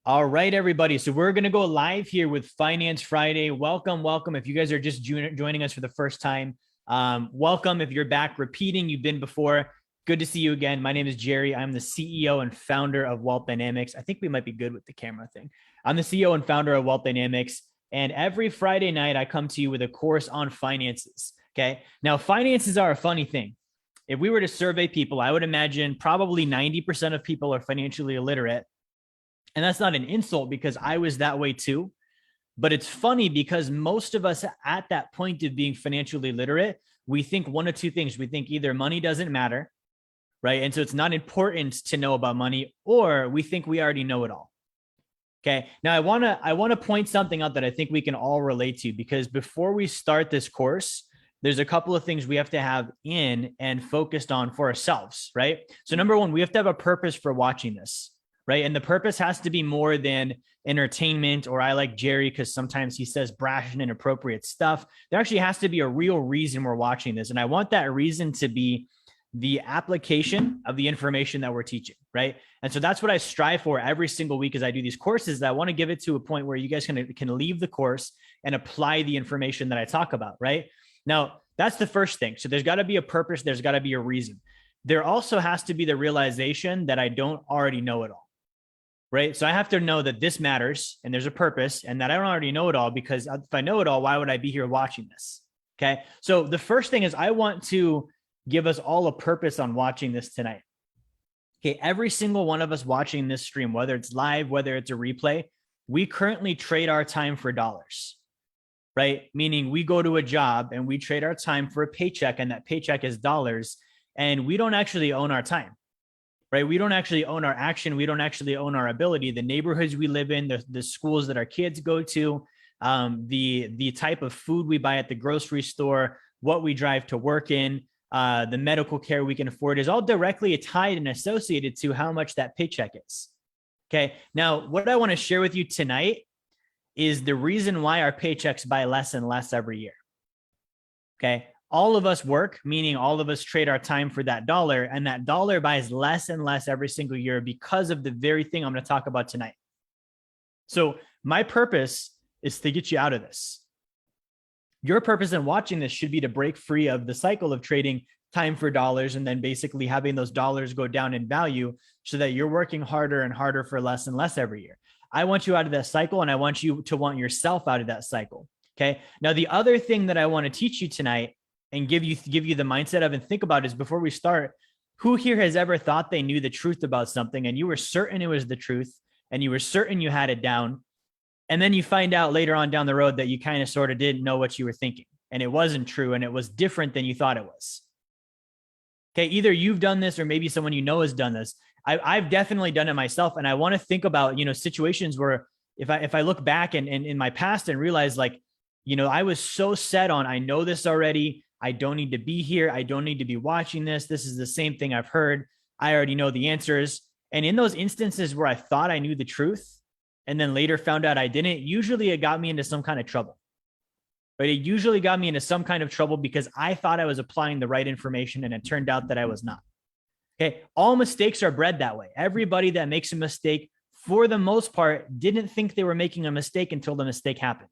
All right, everybody. So we're going to go live here with Finance Friday. Welcome, welcome. If you guys are just joining us for the first time, welcome. If you're back repeating, you've been before, good to see you again. My name is Jerry. I'm the CEO and founder of Wealth Dynamics. I think we might be good with the camera thing. I'm the CEO and founder of Wealth Dynamics. And every Friday night, I come to you with a course on finances. Okay. Now, finances are a funny thing. If we were to survey people, I would imagine probably 90% of people are financially illiterate. And that's not an insult because I was that way too. But it's funny because most of us at that point of being financially literate, we think one of two things. We think either money doesn't matter, right? And so it's not important to know about money, or we think we already know it all. Okay. Now I want to point something out that I think we can all relate to, because before we start this course, there's a couple of things we have to have in and focused on for ourselves, right? So number one, we have to have a purpose for watching this. Right. And the purpose has to be more than entertainment, or I like Jerry because sometimes he says brash and inappropriate stuff. There actually has to be a real reason we're watching this. And I want that reason to be the application of the information that we're teaching. Right. And so that's what I strive for every single week as I do these courses. I want to give it to a point where you guys can leave the course and apply the information that I talk about. Right now, that's the first thing. So there's got to be a purpose. There's got to be a reason. There also has to be the realization that I don't already know it all. Right. So I have to know that this matters and there's a purpose, and that I don't already know it all, because if I know it all, why would I be here watching this? Okay. So the first thing is I want to give us all a purpose on watching this tonight. Okay. Every single one of us watching this stream, whether it's live, whether it's a replay, we currently trade our time for dollars, right? Meaning we go to a job and we trade our time for a paycheck, and that paycheck is dollars, and we don't actually own our time. Right? We don't actually own our action. We don't actually own our ability. The neighborhoods we live in, the schools that our kids go to, the type of food we buy at the grocery store, what we drive to work in, the medical care we can afford is all directly tied and associated to how much that paycheck is. Okay. Now, what I want to share with you tonight is the reason why our paychecks buy less and less every year. Okay. All of us work, meaning all of us trade our time for that dollar, and that dollar buys less and less every single year because of the very thing I'm going to talk about tonight. So my purpose is to get you out of this. Your purpose in watching this should be to break free of the cycle of trading time for dollars and then basically having those dollars go down in value so that you're working harder and harder for less and less every year. I want you out of that cycle, and I want you to want yourself out of that cycle. Okay. Now, the other thing that I want to teach you tonight and give you the mindset of and think about is, before we start, who here has ever thought they knew the truth about something and you were certain it was the truth and you were certain you had it down, and then you find out later on down the road that you kind of sort of didn't know what you were thinking and it wasn't true and it was different than you thought it was? Okay, either you've done this or maybe someone you know has done this. I've definitely done it myself, and I want to think about situations where if I look back and in my past and realize, like, I was so set on, I know this already. I don't need to be here. I don't need to be watching this. This is the same thing I've heard. I already know the answers. And in those instances where I thought I knew the truth and then later found out I didn't, usually it got me into some kind of trouble. But it usually got me into some kind of trouble because I thought I was applying the right information and it turned out that I was not. Okay. All mistakes are bred that way. Everybody that makes a mistake, for the most part, didn't think they were making a mistake until the mistake happened.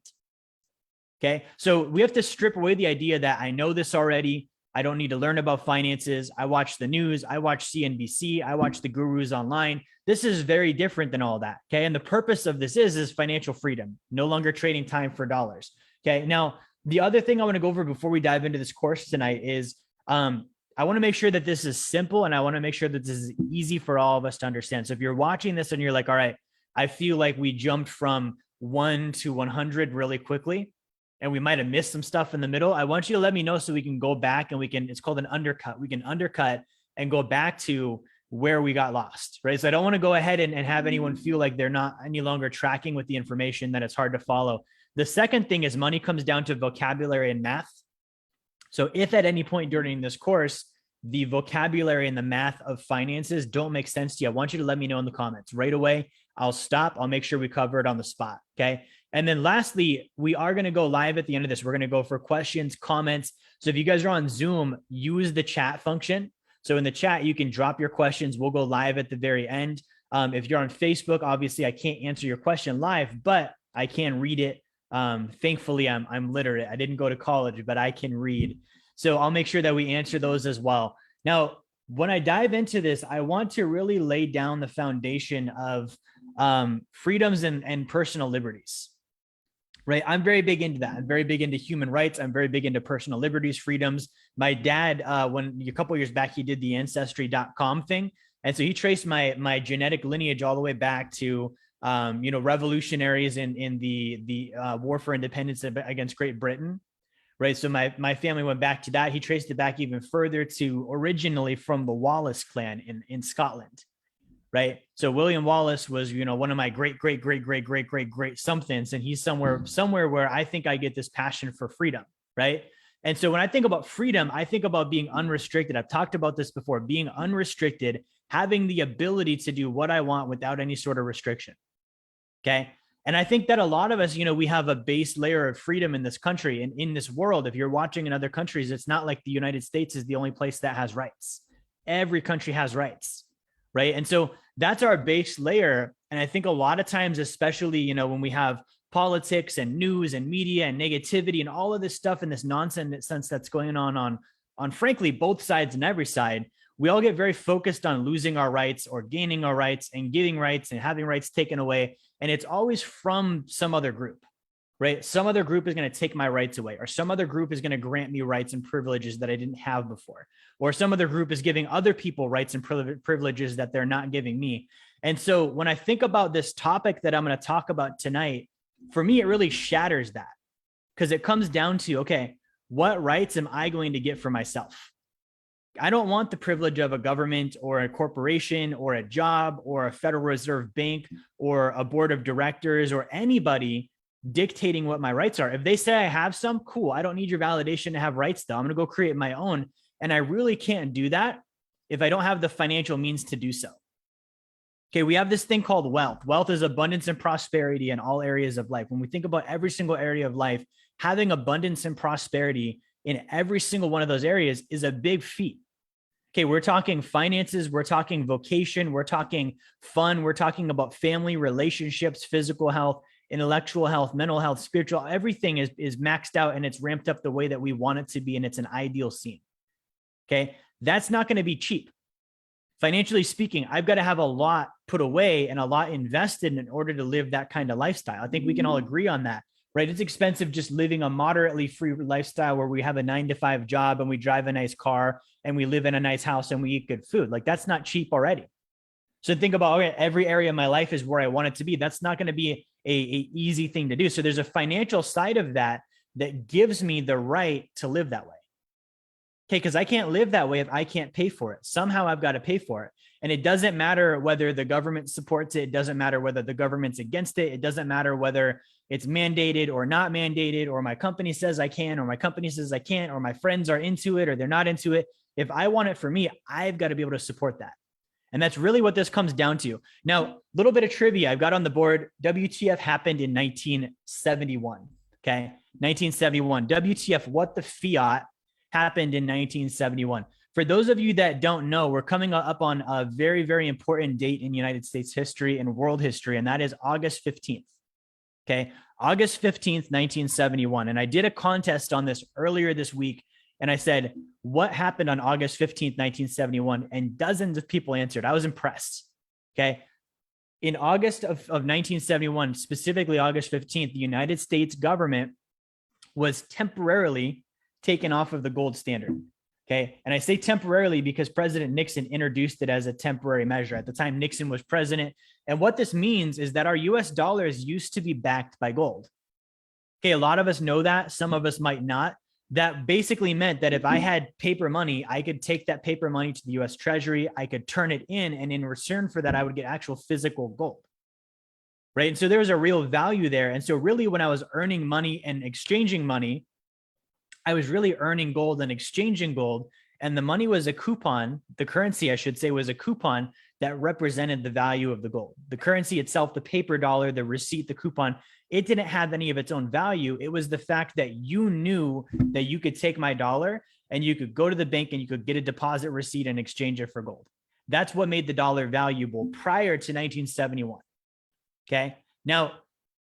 Okay. So we have to strip away the idea that I know this already. I don't need to learn about finances. I watch the news. I watch CNBC. I watch the gurus online. This is very different than all that. Okay. And the purpose of this is financial freedom, no longer trading time for dollars. Okay. Now, the other thing I want to go over before we dive into this course tonight is I want to make sure that this is simple, and I want to make sure that this is easy for all of us to understand. So if you're watching this and you're like, all right, I feel like we jumped from 1 to 100 really quickly, and we might have missed some stuff in the middle, I want you to let me know so we can go back and it's called an undercut. We can undercut and go back to where we got lost, right? So I don't want to go ahead and have anyone feel like they're not any longer tracking with the information, that it's hard to follow. The second thing is money comes down to vocabulary and math. So if at any point during this course, the vocabulary and the math of finances don't make sense to you, I want you to let me know in the comments right away. I'll stop. I'll make sure we cover it on the spot. Okay. And then lastly, we are going to go live at the end of this. We're going to go for questions, comments. So if you guys are on Zoom, use the chat function. So in the chat, you can drop your questions. We'll go live at the very end. If you're on Facebook, obviously I can't answer your question live, but I can read it. Thankfully, I'm literate. I didn't go to college, but I can read. So I'll make sure that we answer those as well. Now, when I dive into this, I want to really lay down the foundation of freedoms and personal liberties. Right. I'm very big into that. I'm very big into human rights. I'm very big into personal liberties, freedoms. My dad, when a couple of years back, he did the ancestry.com thing. And so he traced my genetic lineage all the way back to, revolutionaries in the war for independence against Great Britain. Right. So my family went back to that. He traced it back even further to originally from the Wallace clan in Scotland. Right. So William Wallace was, one of my great somethings. And he's somewhere where I think I get this passion for freedom. Right. And so when I think about freedom, I think about being unrestricted. I've talked about this before, being unrestricted, having the ability to do what I want without any sort of restriction. Okay. And I think that a lot of us, we have a base layer of freedom in this country and in this world. If you're watching in other countries, it's not like the United States is the only place that has rights. Every country has rights. Right. And so that's our base layer. And I think a lot of times, especially, when we have politics and news and media and negativity and all of this stuff and this nonsense that's going on frankly, both sides and every side, we all get very focused on losing our rights or gaining our rights and getting rights and having rights taken away. And it's always from some other group. Right. Some other group is going to take my rights away, or some other group is going to grant me rights and privileges that I didn't have before, or some other group is giving other people rights and privileges that they're not giving me. And so when I think about this topic that I'm going to talk about tonight, for me, it really shatters that, because it comes down to, okay, what rights am I going to get for myself? I don't want the privilege of a government or a corporation or a job or a Federal Reserve Bank or a board of directors or anybody dictating what my rights are. If they say I have some, cool. I don't need your validation to have rights though. I'm going to go create my own. And I really can't do that if I don't have the financial means to do so. Okay. We have this thing called wealth. Wealth is abundance and prosperity in all areas of life. When we think about every single area of life, having abundance and prosperity in every single one of those areas is a big feat. Okay. We're talking finances. We're talking vocation. We're talking fun. We're talking about family, relationships, physical health, intellectual health, mental health, spiritual, everything is maxed out and it's ramped up the way that we want it to be. And it's an ideal scene. Okay. That's not going to be cheap. Financially speaking, I've got to have a lot put away and a lot invested in order to live that kind of lifestyle. I think we can all agree on that, right? It's expensive just living a moderately free lifestyle where we have a 9-to-5 job and we drive a nice car and we live in a nice house and we eat good food. Like that's not cheap already. So think about, okay, every area of my life is where I want it to be. That's not going to be a easy thing to do. So there's a financial side of that gives me the right to live that way. Okay, because I can't live that way if I can't pay for it. Somehow I've got to pay for it. And it doesn't matter whether the government supports it. It doesn't matter whether the government's against it. It doesn't matter whether it's mandated or not mandated, or my company says I can, or my company says I can't, or my friends are into it or they're not into it. If I want it for me, I've got to be able to support that. And that's really what this comes down to. Now, a little bit of trivia I've got on the board. WTF happened in 1971. Okay. 1971. WTF, what the fiat, happened in 1971. For those of you that don't know, we're coming up on a very, very important date in United States history and world history, and that is August 15th. Okay. August 15th, 1971. And I did a contest on this earlier this week. And I said, what happened on August 15th, 1971? And dozens of people answered. I was impressed. Okay. In August of 1971, specifically August 15th, the United States government was temporarily taken off of the gold standard. Okay. And I say temporarily because President Nixon introduced it as a temporary measure. At the time, Nixon was president. And what this means is that our US dollars used to be backed by gold. Okay. A lot of us know that. Some of us might not. That basically meant that if I had paper money, I could take that paper money to the US Treasury. I could turn it in. And in return for that, I would get actual physical gold. Right. And so there was a real value there. And so really when I was earning money and exchanging money, I was really earning gold and exchanging gold. And the money was a coupon. The currency, I should say, was a coupon that represented the value of the gold. The currency itself, the paper dollar, the receipt, the coupon, it didn't have any of its own value. It was the fact that you knew that you could take my dollar and you could go to the bank and you could get a deposit receipt and exchange it for gold. That's what made the dollar valuable prior to 1971. Okay. Now,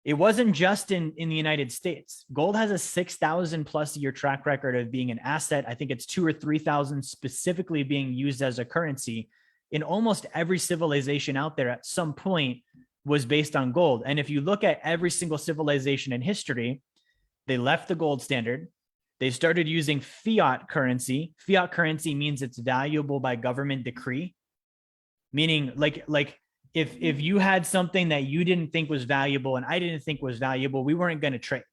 it wasn't just in the United States. Gold has a 6,000 plus year track record of being an asset. I think it's 2,000 or 3,000 specifically being used as a currency in almost every civilization out there at some point was based on gold. And if you look at every single civilization in history, they left the gold standard. They started using fiat currency. Fiat currency means it's valuable by government decree, meaning like if you had something that you didn't think was valuable and I didn't think was valuable, we weren't going to trade.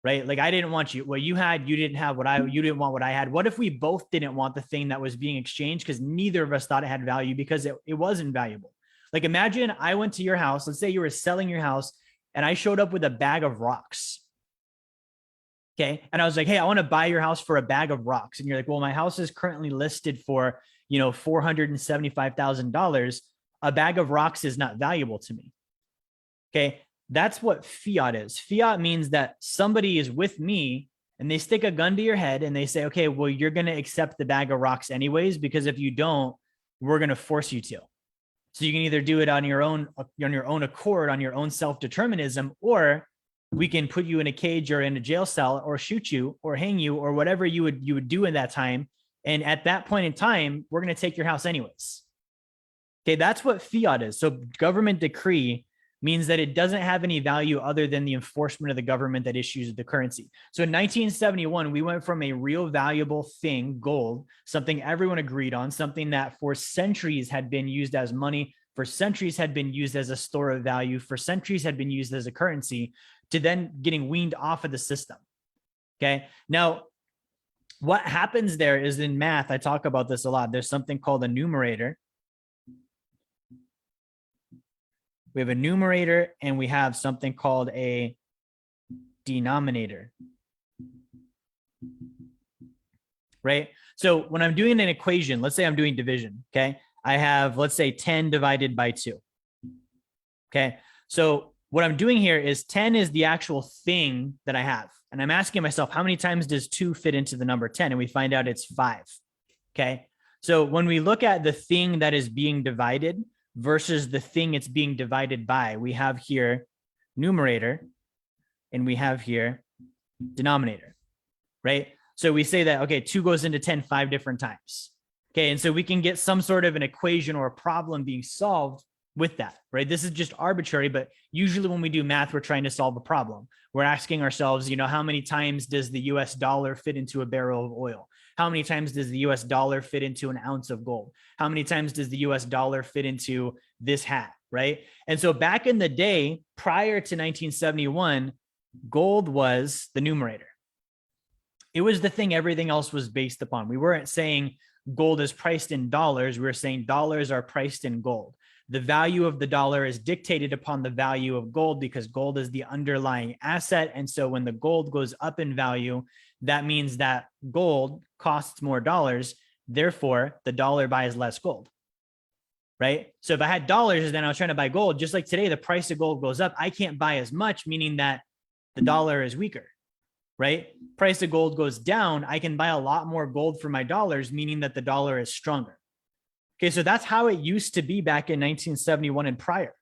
Right? Like I didn't want what you had, you didn't have you didn't want what I had. What if we both didn't want the thing that was being exchanged because neither of us thought it had value because it wasn't valuable? Like imagine I went to your house, let's say you were selling your house and I showed up with a bag of rocks. Okay. And I was like, hey, I want to buy your house for a bag of rocks. And you're like, well, my house is currently listed for, $475,000. A bag of rocks is not valuable to me. Okay. That's what fiat is. Fiat means that somebody is with me and they stick a gun to your head and they say, okay, well, you're going to accept the bag of rocks anyways, because if you don't, we're going to force you to. So you can either do it on your own accord, on your own self-determinism, or we can put you in a cage or in a jail cell or shoot you or hang you or whatever you would do in that time. And at that point in time, we're going to take your house anyways. Okay, that's what fiat is. So government decree means that it doesn't have any value other than the enforcement of the government that issues the currency. So in 1971, we went from a real valuable thing, gold, something everyone agreed on, something that for centuries had been used as money, for centuries had been used as a store of value, for centuries had been used as a currency, to then getting weaned off of the system. Okay. Now, what happens there is in math, I talk about this a lot. There's something called a numerator. We have a numerator and we have something called a denominator. Right? So when I'm doing an equation, let's say I'm doing division, okay? I have, let's say 10 divided by 2. Okay? So what I'm doing here is 10 is the actual thing that I have. And I'm asking myself, how many times does 2 fit into the number 10? And we find out it's 5. Okay? So when we look at the thing that is being divided versus the thing it's being divided by, we have here numerator and we have here denominator, right? So we say that, okay, 2 goes into 10 5 different times. Okay, and so we can get some sort of an equation or a problem being solved with that, right? This is just arbitrary, but usually when we do math, we're trying to solve a problem. We're asking ourselves, how many times does the US dollar fit into a barrel of oil? How many times does the US dollar fit into an ounce of gold? How many times does the US dollar fit into this hat, right? And so back in the day, prior to 1971, gold was the numerator. It was the thing everything else was based upon. We weren't saying gold is priced in dollars. We were saying dollars are priced in gold. The value of the dollar is dictated upon the value of gold because gold is the underlying asset. And so when the gold goes up in value, that means that gold costs more dollars. Therefore, the dollar buys less gold, right? So if I had dollars, then I was trying to buy gold. Just like today, the price of gold goes up. I can't buy as much, meaning that the dollar is weaker, right? Price of gold goes down. I can buy a lot more gold for my dollars, meaning that the dollar is stronger. Okay, so that's how it used to be back in 1971 and prior.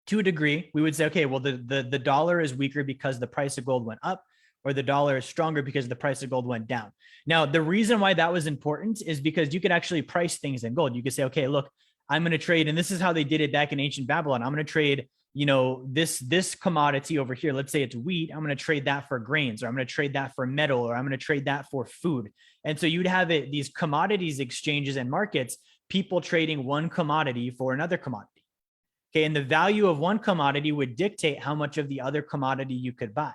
To a degree, we would say, okay, well, the dollar is weaker because the price of gold went up, or the dollar is stronger because the price of gold went down. Now, the reason why that was important is because you could actually price things in gold. You could say, okay, look, I'm going to trade, and this is how they did it back in ancient Babylon. I'm going to trade, this commodity over here. Let's say it's wheat. I'm going to trade that for grains, or I'm going to trade that for metal, or I'm going to trade that for food. And so you'd have these commodities exchanges and markets, people trading one commodity for another commodity. Okay. And the value of one commodity would dictate how much of the other commodity you could buy.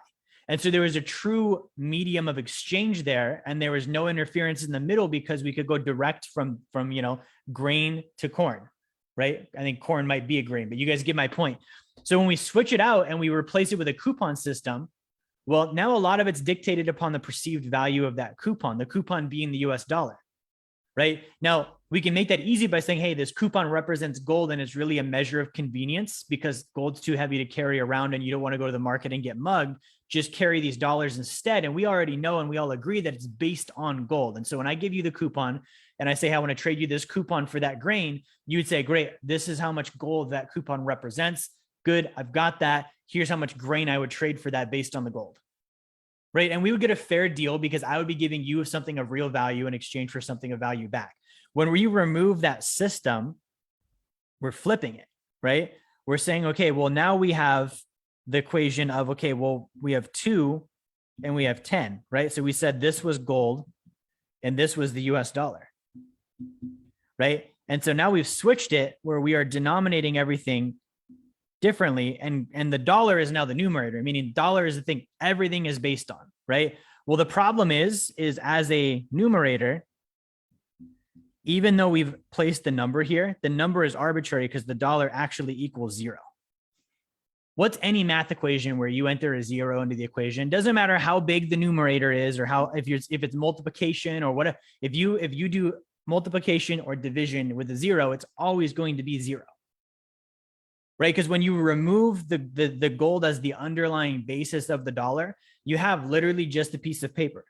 And so there was a true medium of exchange there, and there was no interference in the middle because we could go direct from grain to corn, right? I think corn might be a grain, but you guys get my point. So when we switch it out and we replace it with a coupon system, well, now a lot of it's dictated upon the perceived value of that coupon, the coupon being the US dollar, right? Now, we can make that easy by saying, hey, this coupon represents gold and it's really a measure of convenience because gold's too heavy to carry around and you don't want to go to the market and get mugged. Just carry these dollars instead. And we already know and we all agree that it's based on gold. And so when I give you the coupon and I say, I want to trade you this coupon for that grain, you would say, great, this is how much gold that coupon represents. Good, I've got that. Here's how much grain I would trade for that based on the gold. Right. And we would get a fair deal because I would be giving you something of real value in exchange for something of value back. When we remove that system, we're flipping it, right? We're saying, okay, well, now we have the equation of, okay, well, we have 2 and we have 10, right? So we said this was gold and this was the US dollar, right? And so now we've switched it where we are denominating everything differently, and the dollar is now the numerator, meaning dollar is the thing everything is based on, right? Well, the problem is as a numerator, even though we've placed the number here, the number is arbitrary because the dollar actually equals 0. What's any math equation where you enter a 0 into the equation? Doesn't matter how big the numerator is or how, if it's multiplication or whatever, if you do multiplication or division with a 0, it's always going to be 0. Right? Because when you remove the gold as the underlying basis of the dollar, you have literally just a piece of paper.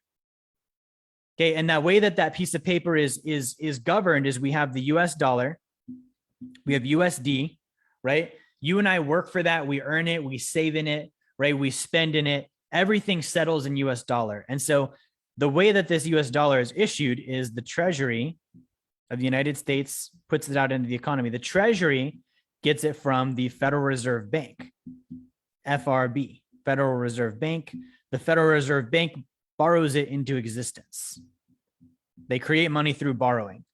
Okay. And that way that piece of paper is governed is we have the US dollar, we have USD, right? You and I work for that. We earn it, we save in it, right? We spend in it. Everything settles in US dollar. And so the way that this US dollar is issued is the Treasury of the United States puts it out into the economy. The Treasury gets it from the Federal Reserve Bank, FRB, Federal Reserve Bank. The Federal Reserve Bank borrows it into existence. They create money through borrowing.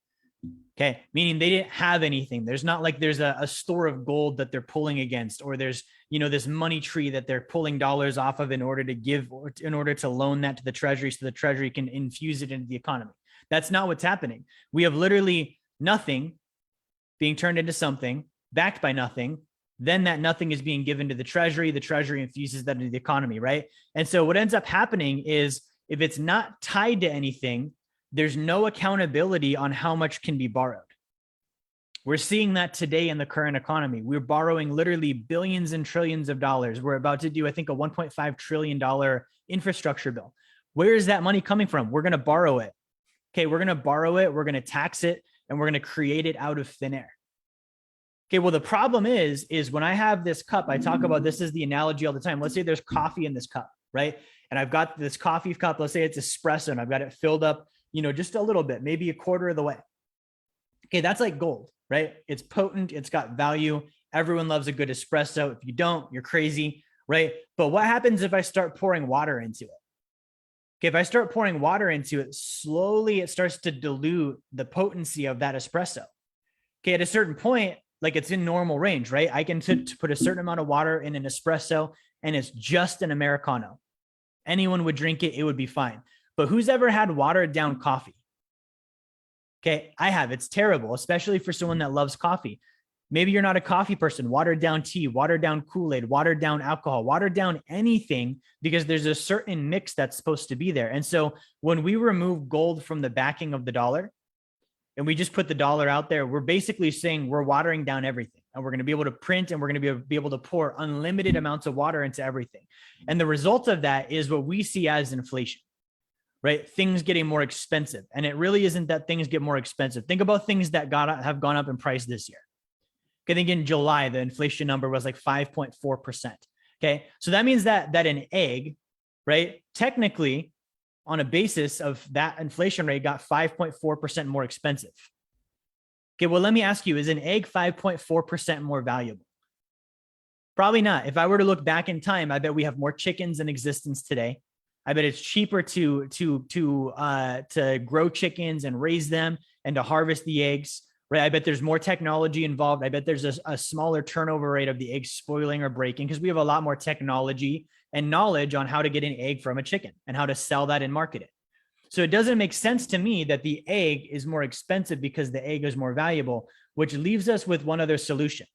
Okay, meaning they didn't have anything. There's not like there's a store of gold that they're pulling against, or there's, this money tree that they're pulling dollars off of in order to give, or in order to loan that to the Treasury so the Treasury can infuse it into the economy. That's not what's happening. We have literally nothing being turned into something, backed by nothing, then that nothing is being given to the Treasury infuses that into the economy, right? And so what ends up happening is if it's not tied to anything, there's no accountability on how much can be borrowed. We're seeing that today in the current economy. We're borrowing literally billions and trillions of dollars. We're about to do, I think, a $1.5 trillion infrastructure bill. Where is that money coming from? We're going to borrow it. Okay, we're going to borrow it, we're going to tax it, and we're going to create it out of thin air. Okay, well, the problem is when I have this cup, I talk about, this is the analogy all the time. Let's say there's coffee in this cup, right? And I've got this coffee cup, let's say it's espresso, and I've got it filled up, just a little bit, maybe a quarter of the way. Okay, that's like gold, right? It's potent, it's got value. Everyone loves a good espresso. If you don't, you're crazy, right? But what happens if I start pouring water into it? Okay, if I start pouring water into it, slowly it starts to dilute the potency of that espresso. Okay, at a certain point, like it's in normal range, right? I can put a certain amount of water in an espresso and it's just an Americano. Anyone would drink it, it would be fine. But who's ever had watered down coffee? Okay, I have. It's terrible, especially for someone that loves coffee. Maybe you're not a coffee person. Watered down tea, watered down Kool-Aid, watered down alcohol, watered down anything, because there's a certain mix that's supposed to be there. And so when we remove gold from the backing of the dollar, and we just put the dollar out there, we're basically saying we're watering down everything, and we're going to be able to print, and we're going to be able to pour unlimited amounts of water into everything. And the result of that is what we see as inflation, right? Things getting more expensive. And it really isn't that things get more expensive. Think about things that have gone up in price this year. I think in July, the inflation number was like 5.4%. Okay. So that means that an egg, right, technically on a basis of that inflation rate got 5.4% more expensive. Okay. Well, let me ask you, is an egg 5.4% more valuable? Probably not. If I were to look back in time, I bet we have more chickens in existence today. I bet it's cheaper to grow chickens and raise them and to harvest the eggs. Right. I bet there's more technology involved. I bet there's a smaller turnover rate of the eggs spoiling or breaking, because we have a lot more technology and knowledge on how to get an egg from a chicken and how to sell that and market it. So it doesn't make sense to me that the egg is more expensive because the egg is more valuable, which leaves us with one other solution.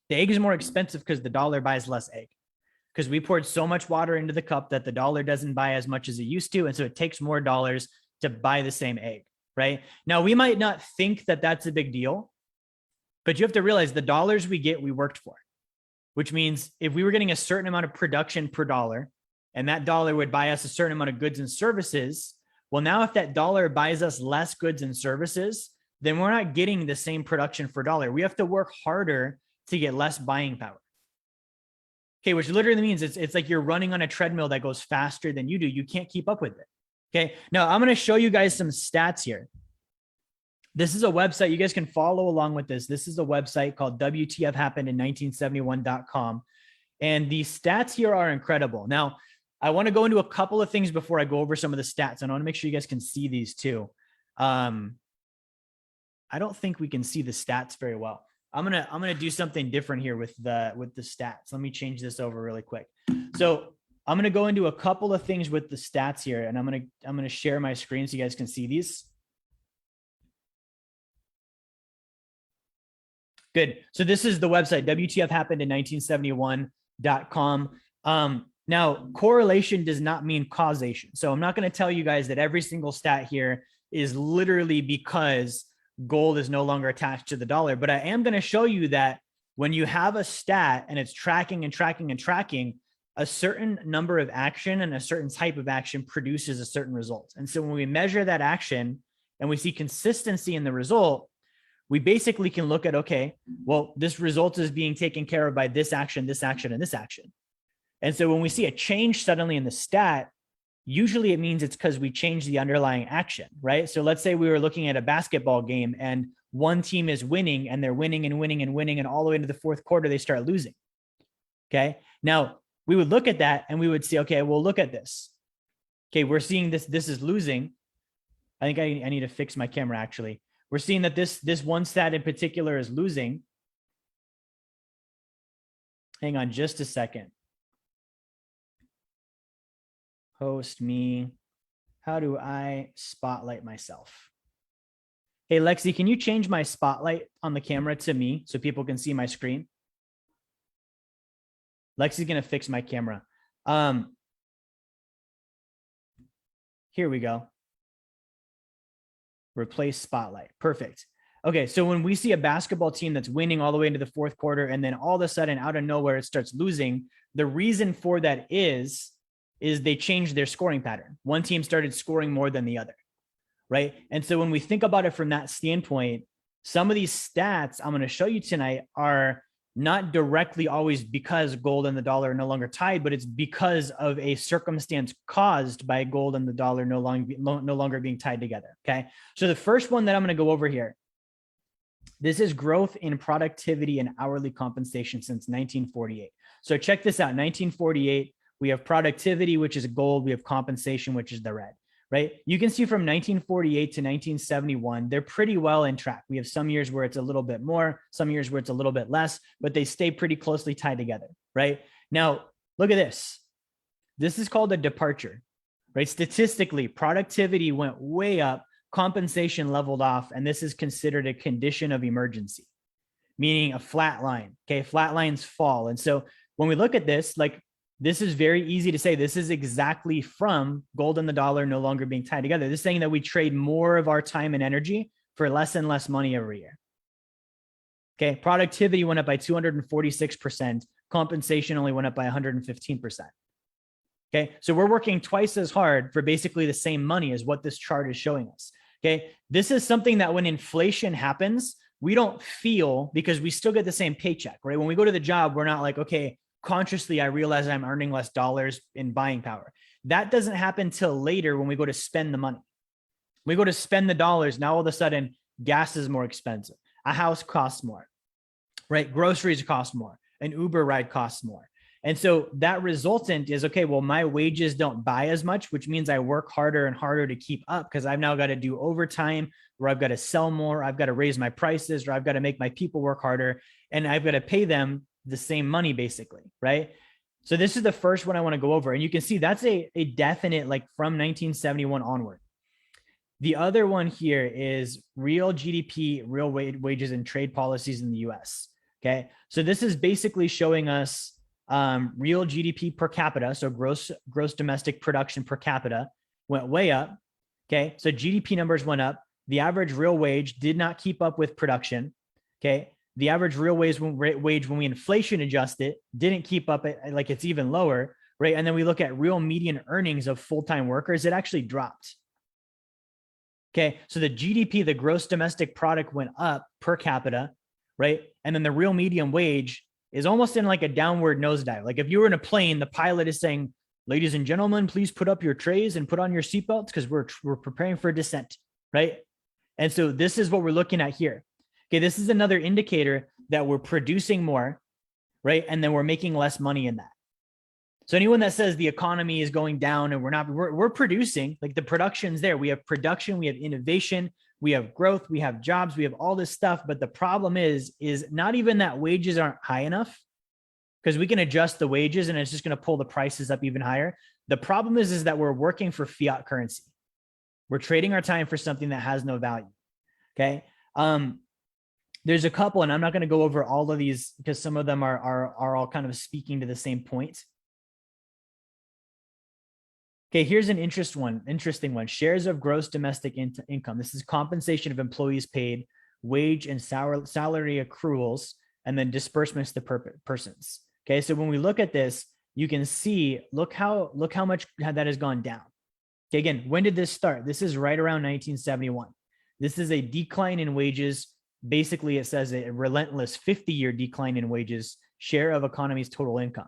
The egg is more expensive because the dollar buys less egg, because we poured so much water into the cup that the dollar doesn't buy as much as it used to. And so it takes more dollars to buy the same egg. Right now, we might not think that that's a big deal, but you have to realize the dollars we get, we worked for, which means if we were getting a certain amount of production per dollar, and that dollar would buy us a certain amount of goods and services, Well, now if that dollar buys us less goods and services, then we're not getting the same production for dollar. We have to work harder to get less buying power. Okay, which literally means it's like you're running on a treadmill that goes faster than you do. You can't keep up with it. Okay, now I'm going to show you guys some stats here. This is a website. You guys can follow along with this. This is a website called WTF And the stats here are incredible. Now, I want to go into a couple of things before I go over some of the stats. And I want to make sure you guys can see these too. I don't think we can see the stats very well. I'm gonna do something different here with the stats. Let me change this over really quick. So I'm gonna go into a couple of things with the stats here, and I'm gonna share my screen so you guys can see these. Good. So this is the website, WTFhappened in1971.com. Now, correlation does not mean causation. So I'm not going to tell you guys that every single stat here is literally because gold is no longer attached to the dollar. But I am going to show you that when you have a stat and it's tracking and tracking and tracking, a certain number of action and a certain type of action produces a certain result. And so when we measure that action and we see consistency in the result, we basically can look at, okay, well, this result is being taken care of by this action, and this action. And so when we see a change suddenly in the stat, usually it means it's because we changed the underlying action, right? So let's say we were looking at a basketball game and one team is winning and they're winning and winning and winning, and all the way into the fourth quarter, they start losing. Okay. Now we would look at that and we would say, okay, well, look at this. Okay. We're seeing this is losing. I think I need to fix my camera actually. We're seeing that this one stat in particular is losing. Hang on just a second. Host me. How do I spotlight myself? Hey, Lexi, can you change my spotlight on the camera to me so people can see my screen? Lexi's going to fix my camera. Here we go. Replace spotlight. Perfect. Okay, so when we see a basketball team that's winning all the way into the fourth quarter, and then all of a sudden out of nowhere it starts losing, the reason for that is they changed their scoring pattern. One team started scoring more than the other, right? And so when we think about it from that standpoint, some of these stats I'm going to show you tonight are not directly always because gold and the dollar are no longer tied, but it's because of a circumstance caused by gold and the dollar no longer being tied together. Okay. So the first one that I'm going to go over here, this is growth in productivity and hourly compensation since 1948. So check this out. 1948, we have productivity, which is gold. We have compensation, which is the red, right? You can see from 1948 to 1971, they're pretty well in track. We have some years where it's a little bit more, some years where it's a little bit less, but they stay pretty closely tied together, right? Now, look at this. This is called a departure, right? Statistically, productivity went way up, compensation leveled off, and this is considered a condition of emergency, meaning a flat line, okay? Flat lines fall. And so when we look at this, like, this is very easy to say. This is exactly from gold and the dollar no longer being tied together. This is saying that we trade more of our time and energy for less and less money every year. Okay. Productivity went up by 246%. Compensation only went up by 115%. Okay. So we're working twice as hard for basically the same money as what this chart is showing us. Okay. This is something that when inflation happens, we don't feel because we still get the same paycheck, right? When we go to the job, we're not like, okay, consciously, I realize I'm earning less dollars in buying power. That doesn't happen till later when we go to spend the money. We go to spend the dollars. Now, all of a sudden, gas is more expensive. A house costs more, right? Groceries cost more. An Uber ride costs more. And so that resultant is, okay, well, my wages don't buy as much, which means I work harder and harder to keep up because I've now got to do overtime, or I've got to sell more, I've got to raise my prices, or I've got to make my people work harder, and I've got to pay them the same money basically, right? So this is the first one I want to go over. And you can see that's a definite, like from 1971 onward. The other one here is real GDP, real wages and trade policies in the US. Okay. So this is basically showing us real GDP per capita. So gross domestic production per capita went way up. Okay. So GDP numbers went up. The average real wage did not keep up with production. Okay. The average real wage when we inflation adjust it didn't keep up, like it's even lower, right? And then we look at real median earnings of full-time workers, it actually dropped. Okay. So the GDP, the gross domestic product, went up per capita, right? And then the real median wage is almost in like a downward nosedive. Like if you were in a plane, the pilot is saying, ladies and gentlemen, please put up your trays and put on your seatbelts because we're preparing for descent, right? And so this is what we're looking at here. Okay, this is another indicator that we're producing more, right? And then we're making less money in that. So anyone that says the economy is going down and we're producing, like the production's there. We have production, we have innovation, we have growth, we have jobs, we have all this stuff. But the problem is not even that wages aren't high enough, because we can adjust the wages and it's just going to pull the prices up even higher. The problem is that we're working for fiat currency. We're trading our time for something that has no value. Okay. There's a couple, and I'm not going to go over all of these because some of them are all kind of speaking to the same point. Okay, here's an interesting one. Shares of gross domestic income. This is compensation of employees paid, wage and salary accruals, and then disbursements to persons. Okay, so when we look at this, you can see, look how much that has gone down. Okay, again, when did this start? This is right around 1971. This is a decline in wages. Basically, it says a relentless 50-year decline in wages, share of economy's total income.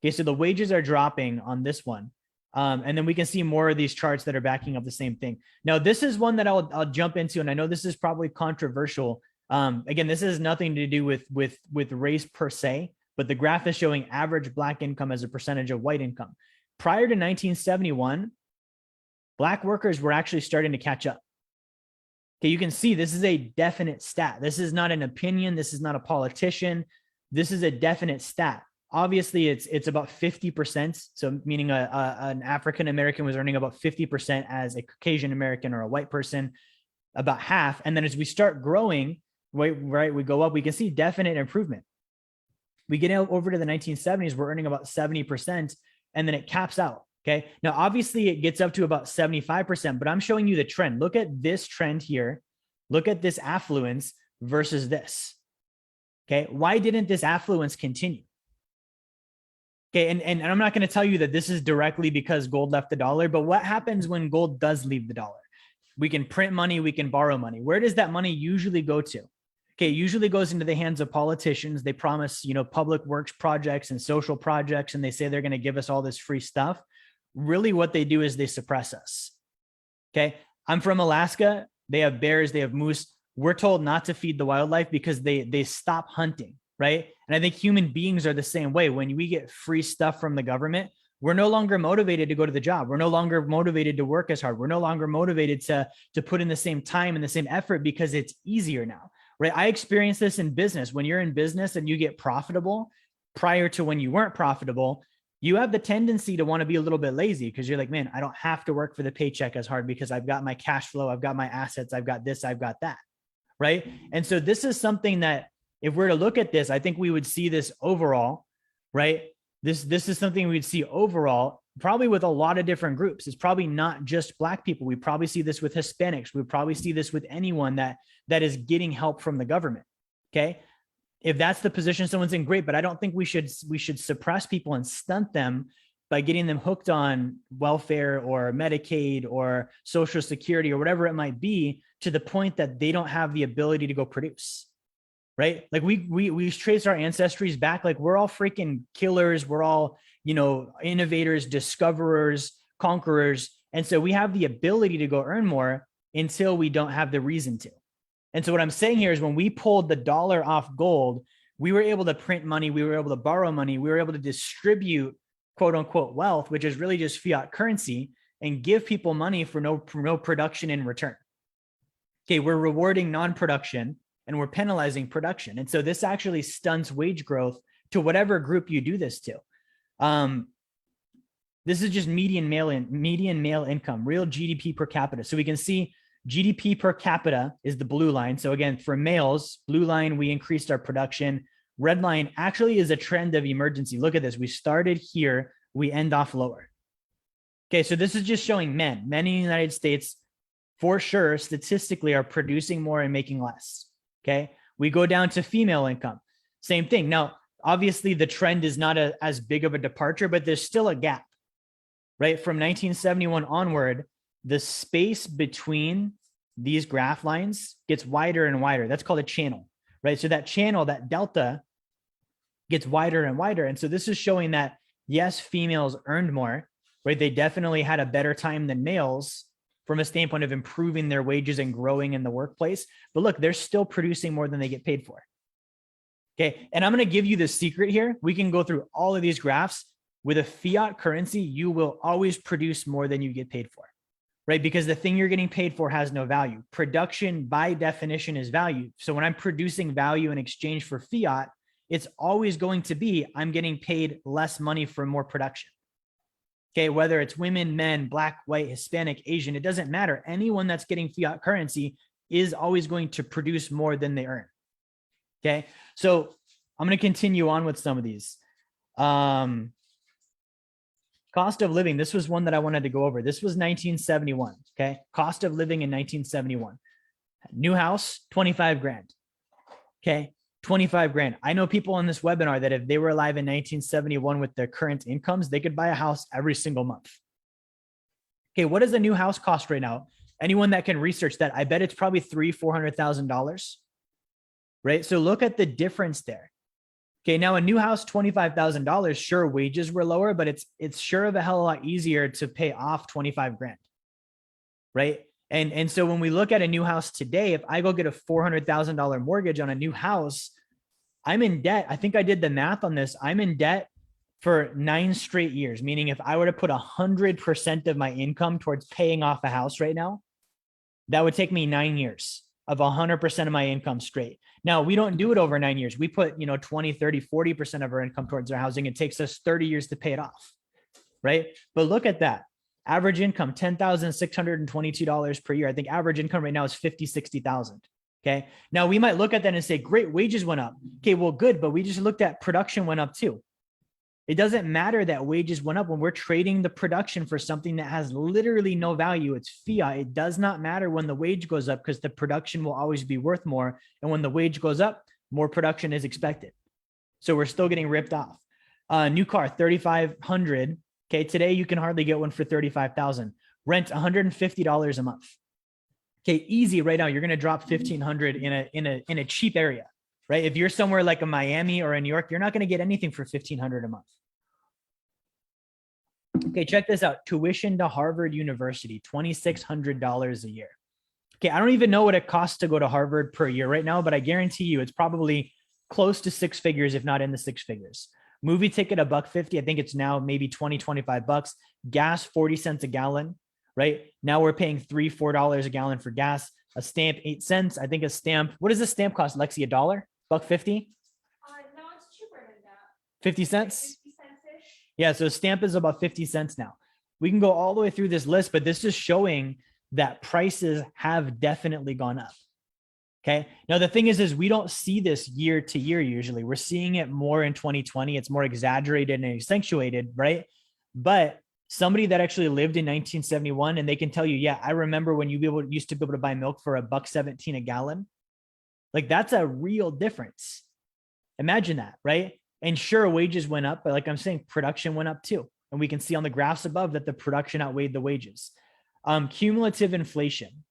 Okay, so the wages are dropping on this one. And then we can see more of these charts that are backing up the same thing. Now, this is one that I'll jump into, and I know this is probably controversial. Again, this has nothing to do with race per se, but the graph is showing average Black income as a percentage of white income. Prior to 1971, Black workers were actually starting to catch up. Okay, you can see this is a definite stat. This is not an opinion. This is not a politician. This is a definite stat. Obviously, it's about 50%. So meaning an African-American was earning about 50% as a Caucasian American or a white person, about half. And then as we start growing, right, we go up, we can see definite improvement. We get over to the 1970s, we're earning about 70%, and then it caps out. Okay. Now, obviously, it gets up to about 75%, but I'm showing you the trend. Look at this trend here. Look at this affluence versus this. Okay. Why didn't this affluence continue? Okay. And I'm not going to tell you that this is directly because gold left the dollar, but what happens when gold does leave the dollar? We can print money. We can borrow money. Where does that money usually go to? Okay. It usually goes into the hands of politicians. They promise, public works projects and social projects, and they say they're going to give us all this free stuff. Really what they do is they suppress us. Okay. I'm from Alaska. They have bears, they have moose. We're told not to feed the wildlife because they stop hunting. Right. And I think human beings are the same way. When we get free stuff from the government, we're no longer motivated to go to the job. We're no longer motivated to work as hard. We're no longer motivated to put in the same time and the same effort because it's easier now. Right. I experienced this in business. When you're in business and you get profitable prior to when you weren't profitable, you have the tendency to want to be a little bit lazy because you're like, man, I don't have to work for the paycheck as hard because I've got my cash flow, I've got my assets, I've got this, I've got that. Right. And so this is something that if we're to look at this, I think we would see this overall, right? This is something we'd see overall, probably with a lot of different groups. It's probably not just Black people. We probably see this with Hispanics. We probably see this with anyone that is getting help from the government. Okay. If that's the position someone's in, great, but I don't think we should suppress people and stunt them by getting them hooked on welfare or Medicaid or Social Security or whatever it might be to the point that they don't have the ability to go produce, right? Like we trace our ancestries back. Like we're all freaking killers. We're all, innovators, discoverers, conquerors. And so we have the ability to go earn more until we don't have the reason to. And so what I'm saying here is when we pulled the dollar off gold, we were able to print money, we were able to borrow money, we were able to distribute quote unquote wealth, which is really just fiat currency, and give people money for no production in return. Okay, we're rewarding non-production and we're penalizing production. And so this actually stunts wage growth to whatever group you do this to. This is just median male income, real GDP per capita. So we can see GDP per capita is the blue line. So again, for males, blue line, we increased our production. Red line actually is a trend of emergency. Look at this. We started here, we end off lower. Okay, so this is just showing men in the United States, for sure, statistically are producing more and making less. Okay, we go down to female income. Same thing. Now, obviously the trend is not as big of a departure, but there's still a gap, right? From 1971 onward, the space between these graph lines gets wider and wider. That's called a channel, right? So that channel, that delta gets wider and wider. And so this is showing that, yes, females earned more, right? They definitely had a better time than males from a standpoint of improving their wages and growing in the workplace. But look, they're still producing more than they get paid for. Okay. And I'm going to give you the secret here. We can go through all of these graphs. With a fiat currency, you will always produce more than you get paid for, right? Because the thing you're getting paid for has no value. Production by definition is value. So when I'm producing value in exchange for fiat, it's always going to be, I'm getting paid less money for more production. Okay. Whether it's women, men, Black, white, Hispanic, Asian, it doesn't matter. Anyone that's getting fiat currency is always going to produce more than they earn. Okay. So I'm going to continue on with some of these. Cost of living. This was one that I wanted to go over. This was 1971. Okay. Cost of living in 1971. New house, 25 grand. Okay. 25 grand. I know people on this webinar that if they were alive in 1971 with their current incomes, they could buy a house every single month. Okay. What does a new house cost right now? Anyone that can research that, I bet it's probably $300,000-$400,000, right? So look at the difference there. Okay, now a new house, $25,000. Sure, wages were lower, but it's sure of a hell of a lot easier to pay off 25 grand, right? And so when we look at a new house today, if I go get a $400,000 mortgage on a new house, I'm in debt. I think I did the math on this. I'm in debt for 9 straight years, meaning if I were to put 100% of my income towards paying off a house right now, that would take me 9 years of 100% of my income straight. Now, we don't do it over 9 years. We put, 20, 30, 40% of our income towards our housing. It takes us 30 years to pay it off, right? But look at that. Average income, $10,622 per year. I think average income right now is $50,000, $60,000. Okay. Now we might look at that and say, great, wages went up. Okay, well, good. But we just looked at production went up too. It doesn't matter that wages went up when we're trading the production for something that has literally no value. It's fiat. It does not matter when the wage goes up because the production will always be worth more. And when the wage goes up, more production is expected. So we're still getting ripped off. New car, $3,500. Okay. Today you can hardly get one for $35,000. Rent, $150 a month. Okay. Easy right now. You're going to drop $1,500 in a cheap area, right? If you're somewhere like a Miami or a New York, you're not going to get anything for $1,500 a month. Okay, check this out. Tuition to Harvard University, $2,600 a year. Okay, I don't even know what it costs to go to Harvard per year right now, but I guarantee you it's probably close to 6 figures, if not in the 6 figures. Movie ticket, $1.50. I think it's now maybe 20, 25 bucks. Gas, 40 cents a gallon, right? Now we're paying $3, $4 a gallon for gas. A stamp, 8 cents. I think a stamp, what does a stamp cost, Lexi? $1? $1.50? No, it's cheaper than that. 50 cents? 50 cents-ish. Yeah, so a stamp is about 50 cents now. We can go all the way through this list, but this is showing that prices have definitely gone up. Okay. Now, the thing is we don't see this year to year. Usually we're seeing it more in 2020. It's more exaggerated and accentuated, right? But somebody that actually lived in 1971 and they can tell you, yeah, I remember when used to be able to buy milk for $1.17 a gallon. Like that's a real difference. Imagine that, right? And sure, wages went up, but like I'm saying, production went up too. And we can see on the graphs above that the production outweighed the wages. Cumulative inflation.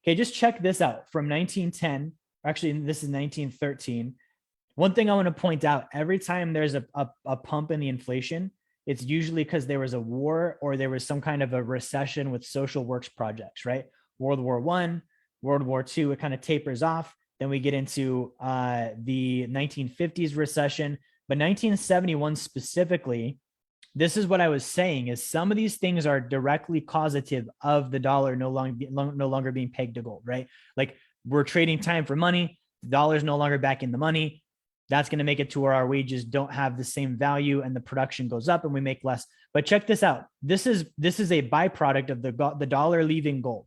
Okay, just check this out from 1910. Actually, this is 1913. One thing I want to point out, every time there's a pump in the inflation, it's usually because there was a war or there was some kind of a recession with social works projects, right? World War I, World War II, it kind of tapers off. Then we get into the 1950s recession. But 1971 specifically, this is what I was saying, is some of these things are directly causative of the dollar no longer being pegged to gold, right? Like we're trading time for money. The dollar's no longer back in the money. That's going to make it to where our wages don't have the same value and the production goes up and we make less. But check this out. This is a byproduct of the dollar leaving gold.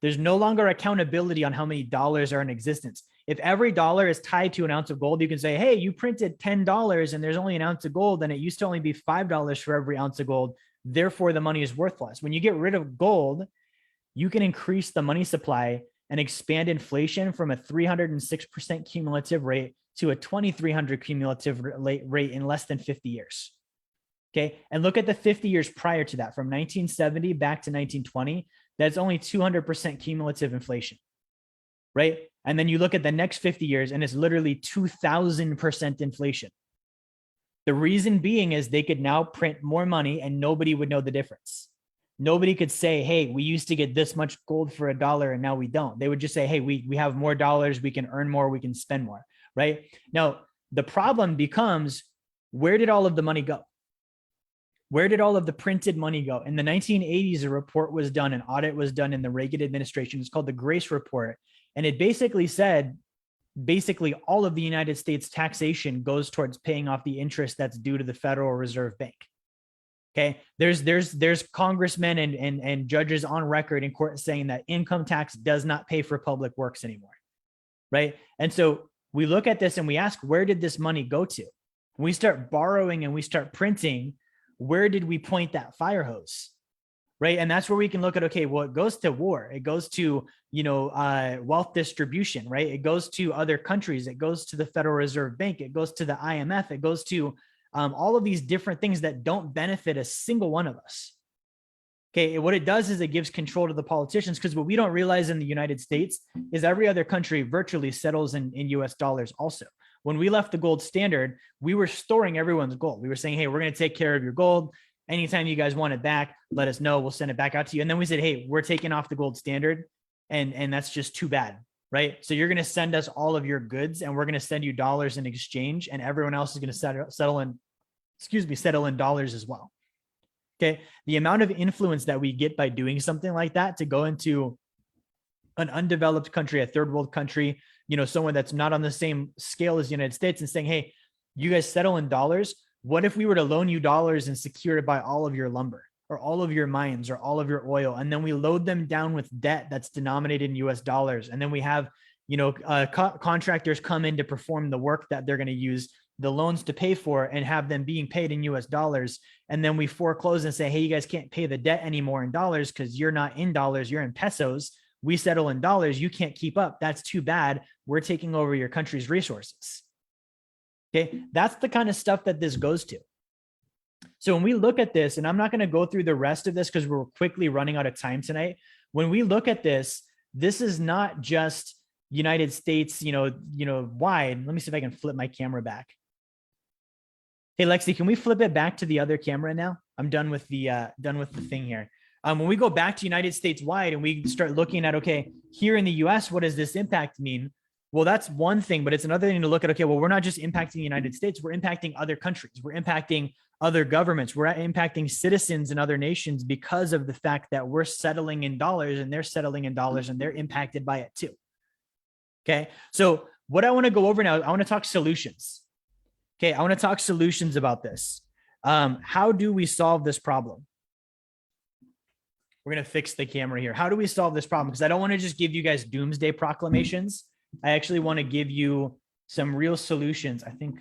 There's no longer accountability on how many dollars are in existence. If every dollar is tied to an ounce of gold, you can say, hey, you printed $10 and there's only an ounce of gold, and it used to only be $5 for every ounce of gold. Therefore, the money is worthless. When you get rid of gold, you can increase the money supply and expand inflation from a 306% cumulative rate to a 2,300 cumulative rate in less than 50 years. Okay. And look at the 50 years prior to that, from 1970 back to 1920. That's only 200% cumulative inflation, right? And then you look at the next 50 years and it's literally 2000% inflation. The reason being is they could now print more money and nobody would know the difference. Nobody could say, hey, we used to get this much gold for $1 and now we don't. They would just say, hey, we have more dollars, we can earn more, we can spend more, right? Now, the problem becomes, where did all of the money go? Where did all of the printed money go? In the 1980s, a report was done, an audit was done in the Reagan administration. It's called the Grace Report. And it basically said, basically all of the United States taxation goes towards paying off the interest that's due to the Federal Reserve Bank. Okay, there's congressmen and judges on record in court saying that income tax does not pay for public works anymore, right? And so we look at this and we ask, where did this money go to? When we start borrowing and we start printing, where did we point that fire hose, right? And that's where we can look at, okay, well, it goes to war, it goes to, wealth distribution, right? It goes to other countries, it goes to the Federal Reserve Bank, it goes to the IMF, it goes to all of these different things that don't benefit a single one of us. Okay, what it does is it gives control to the politicians, because what we don't realize in the United States is every other country virtually settles in US dollars also. When we left the gold standard, we were storing everyone's gold. We were saying, hey, we're going to take care of your gold. Anytime you guys want it back, let us know. We'll send it back out to you. And then we said, hey, we're taking off the gold standard. And that's just too bad, right? So you're going to send us all of your goods and we're going to send you dollars in exchange. And everyone else is going to settle in dollars as well. Okay. The amount of influence that we get by doing something like that, to go into an undeveloped country, a third world country, someone that's not on the same scale as the United States, and saying, hey, you guys settle in dollars. What if we were to loan you dollars and secure it by all of your lumber or all of your mines or all of your oil? And then we load them down with debt that's denominated in US dollars. And then we have, contractors come in to perform the work that they're going to use the loans to pay for and have them being paid in US dollars. And then we foreclose and say, hey, you guys can't pay the debt anymore in dollars because you're not in dollars, you're in pesos. We settle in dollars. You can't keep up. That's too bad. We're taking over your country's resources. Okay. That's the kind of stuff that this goes to. So when we look at this, and I'm not going to go through the rest of this because we're quickly running out of time tonight. When we look at this, this is not just United States, wide. Let me see if I can flip my camera back. Hey, Lexi, can we flip it back to the other camera now? I'm done with the thing here. When we go back to United States wide and we start looking at, okay, here in the US, what does this impact mean? Well, that's one thing, but it's another thing to look at, okay, well, we're not just impacting the United States, we're impacting other countries. We're impacting other governments. We're impacting citizens in other nations because of the fact that we're settling in dollars and they're settling in dollars and they're impacted by it too. Okay. So what I want to go over now, I want to talk solutions. Okay. I want to talk solutions about this. How do we solve this problem? We're going to fix the camera here. How do we solve this problem? Because I don't want to just give you guys doomsday proclamations. I actually want to give you some real solutions. I think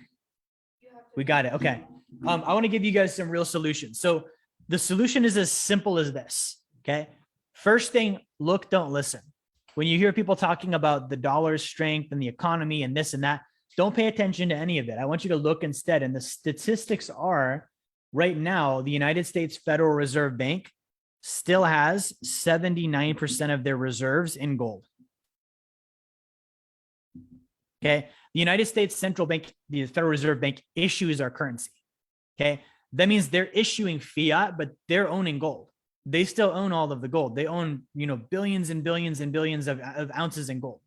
we got it. Okay. I want to give you guys some real solutions. So the solution is as simple as this. Okay. First thing, look, don't listen. When you hear people talking about the dollar's strength and the economy and this and that, don't pay attention to any of it. I want you to look instead. And the statistics are, right now, the United States Federal Reserve Bank still has 79% of their reserves in gold. Okay. The United States Central Bank, the Federal Reserve Bank, issues our currency. Okay. That means they're issuing fiat, but they're owning gold. They still own all of the gold. They own, billions and billions and billions of ounces in gold.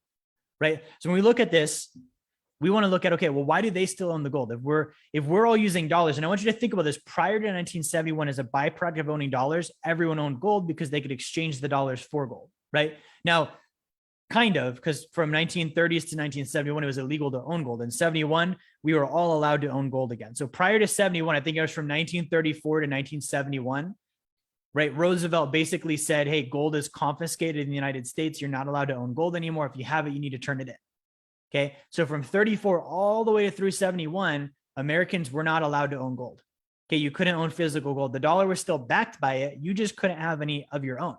Right. So when we look at this, we want to look at, okay, well, why do they still own the gold? If we're all using dollars, and I want you to think about this, prior to 1971, as a byproduct of owning dollars, everyone owned gold because they could exchange the dollars for gold, right? Now, kind of, because from 1930s to 1971, it was illegal to own gold. In 71, we were all allowed to own gold again. So prior to 71, I think it was from 1934 to 1971, right? Roosevelt basically said, hey, gold is confiscated in the United States. You're not allowed to own gold anymore. If you have it, you need to turn it in. Okay. So from 34 all the way through 71, Americans were not allowed to own gold. Okay. You couldn't own physical gold. The dollar was still backed by it. You just couldn't have any of your own.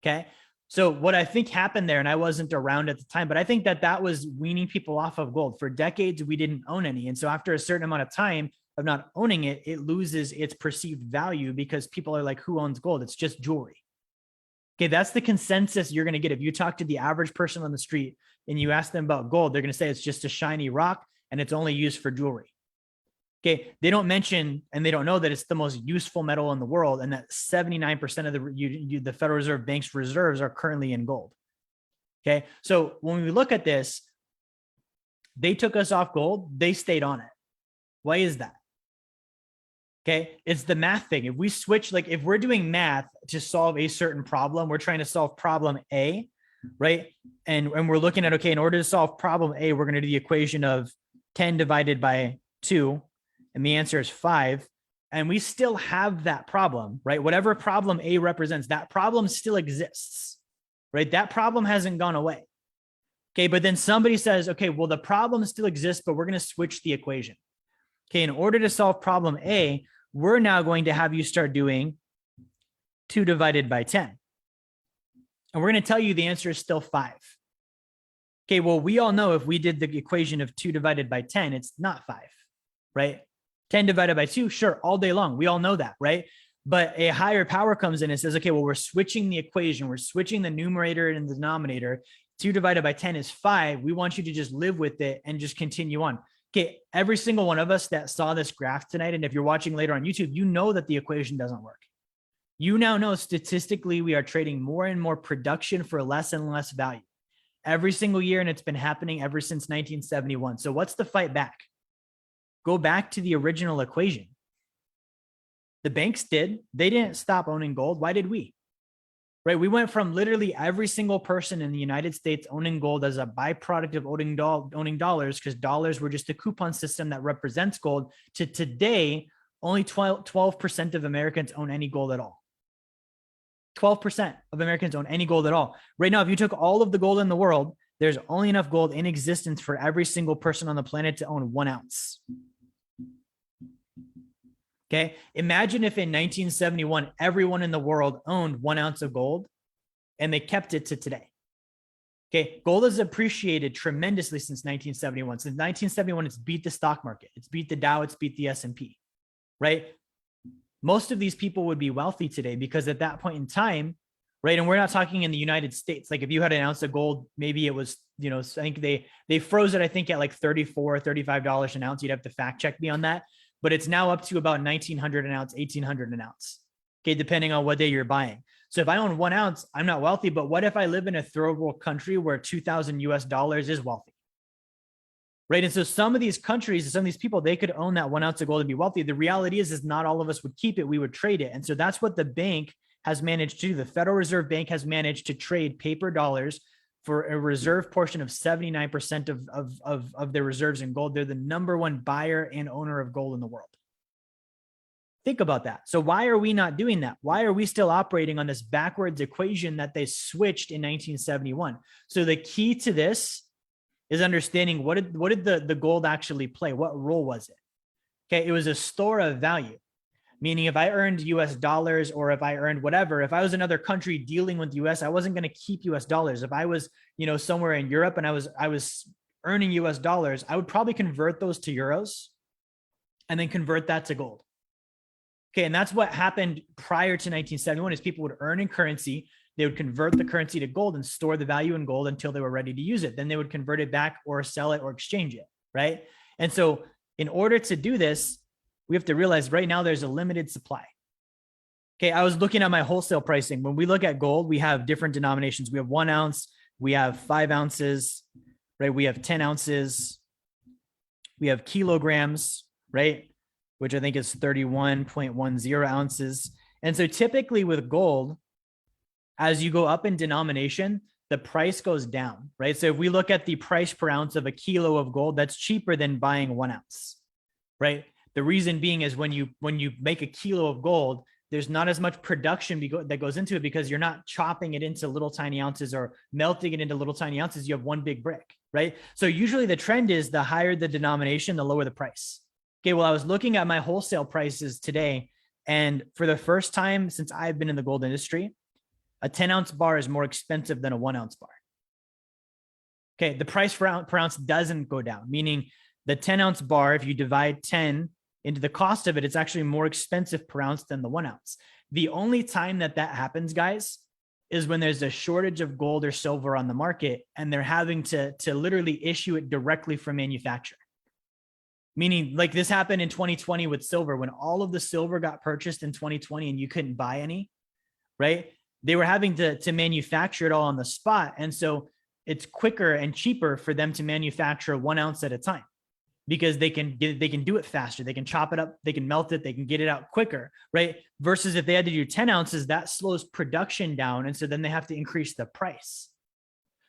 Okay. So what I think happened there, and I wasn't around at the time, but I think that was weaning people off of gold. For decades, we didn't own any. And so after a certain amount of time of not owning it, it loses its perceived value because people are like, who owns gold? It's just jewelry. Okay, that's the consensus you're going to get. If you talk to the average person on the street and you ask them about gold, they're going to say it's just a shiny rock and it's only used for jewelry. Okay, they don't mention and they don't know that it's the most useful metal in the world and that 79% of the Federal Reserve Bank's reserves are currently in gold. Okay, so when we look at this, they took us off gold, they stayed on it. Why is that? Okay, it's the math thing. If we switch, like if we're doing math to solve a certain problem, we're trying to solve problem A, right? And we're looking at, okay, in order to solve problem A, we're going to do the equation of 10 divided by 2, and the answer is 5. And we still have that problem, right? Whatever problem A represents, that problem still exists, right? That problem hasn't gone away. Okay, but then somebody says, okay, well, the problem still exists, but we're going to switch the equation. Okay, in order to solve problem A, we're now going to have you start doing 2 divided by 10. And we're going to tell you the answer is still 5. Okay, well, we all know if we did the equation of 2 divided by 10, it's not 5, right? 10 divided by 2, sure, all day long. We all know that, right? But a higher power comes in and says, okay, well, we're switching the equation. We're switching the numerator and the denominator. 2 divided by 10 is 5. We want you to just live with it and just continue on. Okay, every single one of us that saw this graph tonight, and if you're watching later on YouTube, you know that the equation doesn't work. You now know statistically we are trading more and more production for less and less value every single year, and it's been happening ever since 1971. So what's the fight back? Go back to the original equation. The banks did. They didn't stop owning gold. Why did we? Right? We went from literally every single person in the United States owning gold as a byproduct of owning dollars, because dollars were just a coupon system that represents gold, to today, only 12% of Americans own any gold at all. 12% of Americans own any gold at all. Right now, if you took all of the gold in the world, there's only enough gold in existence for every single person on the planet to own 1 ounce. Okay, imagine if in 1971, everyone in the world owned 1 ounce of gold and they kept it to today. Okay, gold has appreciated tremendously since 1971. Since 1971, it's beat the stock market. It's beat the Dow, it's beat the S&P, right? Most of these people would be wealthy today because at that point in time, right, and we're not talking in the United States. Like if you had an ounce of gold, maybe it was, you know, I think they froze it, I think at like $34, $35 an ounce. You'd have to fact check me on that. But it's now up to about $1,900 an ounce, $1,800 an ounce, okay, depending on what day you're buying. So if I own 1 ounce, I'm not wealthy, but what if I live in a third world country where $2,000 is wealthy, right? And so some of these countries, some of these people, they could own that 1 ounce of gold and be wealthy. The reality is not all of us would keep it. We would trade it. And so that's what the bank has managed to do. The Federal Reserve Bank has managed to trade paper dollars for a reserve portion of 79% of their reserves in gold. They're the #1 buyer and owner of gold in the world. Think about that. So why are we not doing that? Why are we still operating on this backwards equation that they switched in 1971? So the key to this is understanding what did the gold actually play? What role was it? Okay, it was a store of value. Meaning if I earned US dollars or if I earned whatever, if I was another country dealing with US, I wasn't going to keep US dollars. If I was, you know, somewhere in Europe and I was earning US dollars, I would probably convert those to euros and then convert that to gold. Okay, and that's what happened prior to 1971 is people would earn in currency, they would convert the currency to gold and store the value in gold until they were ready to use it. Then they would convert it back or sell it or exchange it, right? And so in order to do this, we have to realize right now there's a limited supply. Okay, I was looking at my wholesale pricing. When we look at gold, we have different denominations. We have 1 ounce, we have 5 ounces, right? We have 10 ounces, we have kilograms, right? Which I think is 31.10 ounces. And so typically with gold, as you go up in denomination, the price goes down, right? So if we look at the price per ounce of a kilo of gold, that's cheaper than buying 1 ounce, right? The reason being is when you make a kilo of gold, there's not as much production that goes into it because you're not chopping it into little tiny ounces or melting it into little tiny ounces. You have one big brick, right? So usually the trend is the higher the denomination, the lower the price. Okay, well, I was looking at my wholesale prices today, and for the first time since I've been in the gold industry, a 10 ounce bar is more expensive than a 1 ounce bar. Okay, the price per ounce doesn't go down, meaning the 10 ounce bar, if you divide 10 into the cost of it, it's actually more expensive per ounce than the 1 ounce. The only time that happens, guys, is when there's a shortage of gold or silver on the market and they're having to literally issue it directly from manufacturer. Meaning like this happened in 2020 with silver, when all of the silver got purchased in 2020 and you couldn't buy any, right? They were having to manufacture it all on the spot. And so it's quicker and cheaper for them to manufacture 1 ounce at a time because they can do it faster. They can chop it up, they can melt it, they can get it out quicker, right? Versus if they had to do 10 ounces, that slows production down. And so then they have to increase the price.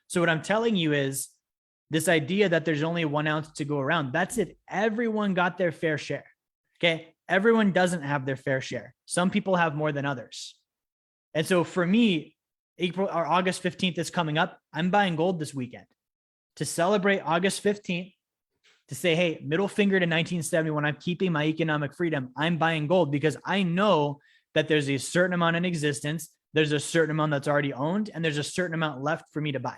So what I'm telling you is this idea that there's only 1 ounce to go around, that's it. Everyone got their fair share. Okay. Everyone doesn't have their fair share. Some people have more than others. And so for me, April or August 15th is coming up. I'm buying gold this weekend to celebrate August 15th, to say, hey, middle finger to 1971. I'm keeping my economic freedom. I'm buying gold because I know that there's a certain amount in existence. There's a certain amount that's already owned, and there's a certain amount left for me to buy.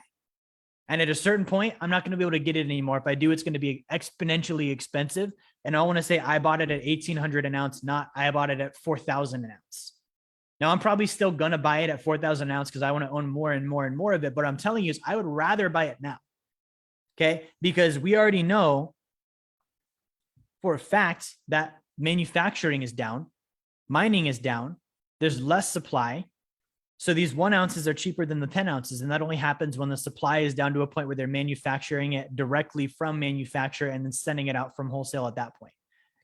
And at a certain point, I'm not going to be able to get it anymore. If I do, it's going to be exponentially expensive. And I want to say I bought it at 1,800 an ounce, not I bought it at 4,000 an ounce. Now, I'm probably still going to buy it at 4,000 an ounce because I want to own more and more and more of it. But I'm telling you is I would rather buy it now. Okay. Because we already know for a fact that manufacturing is down, mining is down, there's less supply. So these 1 ounces are cheaper than the 10 ounces. And that only happens when the supply is down to a point where they're manufacturing it directly from manufacturer and then sending it out from wholesale at that point.